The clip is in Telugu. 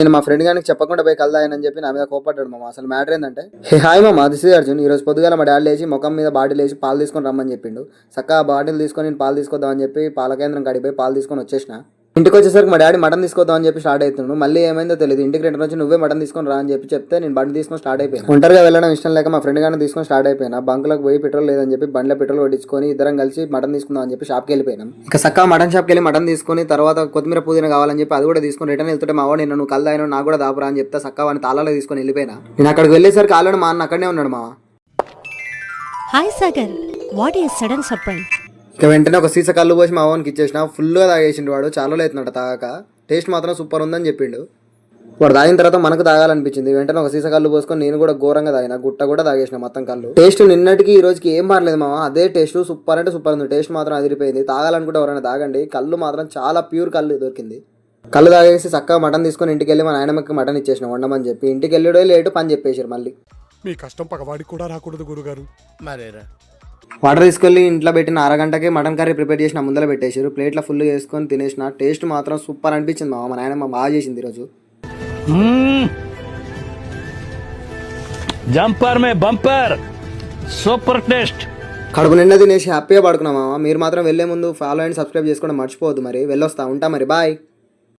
నేను మా ఫ్రెండ్ గారికి చెప్పకుండా పోయి కలదాయనని చెప్పి నా మీద కోపడ్డాడు మామ. అసలు మ్యాటర్ ఏంటంటే, హే హాయ్ మామ, దిస్ ఇస్ అర్జున్. ఈ రోజు పొద్దుగాల మా డాడీ లేచి ముఖం మీద బాటిల్ వేసి పాలు తీసుకొని రమ్మని చెప్పిండు. చక్కగా బాటిల్ తీసుకొని నేను పాలు తీసుకొద్దామని చెప్పి పాల కేంద్రం కాడికి పోయి పాలు తీసుకొని వచ్చేసిన. ఇంటికి వచ్చేసరికి మా డాడీ మటన్ తీసుకొద్దామని చెప్పి స్టార్ట్ అవుతున్నాడు. మళ్ళీ ఏమైందో తెలియదు. ఇంటికి రిటర్న్ వచ్చి నువ్వే మటన్ తీసుకొని రా అని చెప్తే నేను బండి తీసుకొని స్టార్ట్ అయిపోయాను. ఒంటరిగా వెళ్ళడం ఇష్టం లేక మా ఫ్రెండ్ గారిని తీసుకొని స్టార్ట్ అయిపోయినా. బంకులకు పోయి పెట్రోల్ లేదని చెప్పి బండ్లో పెట్రోల్ కొట్టించుకొని ఇద్దరం కలిసి మటన్ తీసుకుందాం అని చెప్పి షాప్కి వెళ్ళిపోయినాం. ఇక చక్కగా మటన్ షాప్కి వెళ్ళి మటన్ తీసుకొని తర్వాత కొత్తిమీర పుదీనా కావాలని చెప్పి అది కూడా తీసుకొని రిటర్న్ వెళ్తుంటే మా వాడు నువ్వు కల్దాయను నాకు కూడా దాపురా అని చెప్తే చక్కగా వాడిని తాళాలో తీసుకొని వెళ్ళిపోయినా. నేను అక్కడికి వెళ్ళేసరికి ఆల్రెడీ మా అన్న అక్కడనే ఉన్నాడు మామ. Hi Sagar, what is sudden surprise? ఇక వెంటనే ఒక సీసా కళ్ళు పోసి మా ఓన్కి ఇచ్చేసిన. ఫుల్గా తాగేసిండు వాడు. చాలా అవుతుందట తాగాక. టేస్ట్ మాత్రం సూపర్ ఉందని చెప్పిండు. వాడు తాగిన తర్వాత మనకు తాగాలనిపించింది. వెంటనే ఒక సీసా కళ్ళు పోసుకొని నేను కూడా ఘోరంగా తాగిన. గుట్ట కూడా తాగేసిన మొత్తం కళ్ళు. టేస్ట్ నిన్నటికి ఈ రోజుకి ఏం మారలేదు మామ. అదే టేస్ట్ సూపర్ అంటే సూపర్ ఉంది. టేస్ట్ మాత్రం అదిరిపోయింది. తాగాలనుకుంటే ఎవరైనా తాగండి. కళ్ళు మాత్రం చాలా ప్యూర్ కళ్ళు దొరికింది. కళ్ళు తాగేసి చక్కగా మటన్ తీసుకొని ఇంటికి వెళ్ళి మా నాయనమ్మకి మటన్ ఇచ్చేసిన వండమని చెప్పి. ఇంటికి వెళ్ళడే లేటు పని చెప్పేసారు. మళ్ళీ మీ కష్టం పగవాడికి కూడా రాకూడదు గురుగారు. మరేరా వాటర్ తీసుకెళ్ళి ఇంట్లో పెట్టిన అరగంటకే మటన్ కర్రీ ప్రిపేర్ చేసిన ముందర పెట్టేసారు. ప్లేట్లో ఫుల్ వేసుకొని తినేసిన. టేస్ట్ మాత్రం సూపర్ అనిపించింది మా నాయనమ్మ బాగా చేసింది ఈరోజు. జంపర్ మే బంపర్ సూపర్ టేస్ట్. కడుపు నిండా తినేసి హ్యాపీగా పడుకున్నాం మామ. మీరు మాత్రం వెళ్ళే ముందు ఫాలో అండ్ సబ్స్క్రైబ్ చేసుకోవడం మర్చిపోవద్దు. మరి వెళ్ళొస్తా ఉంటా మరి. బాయ్.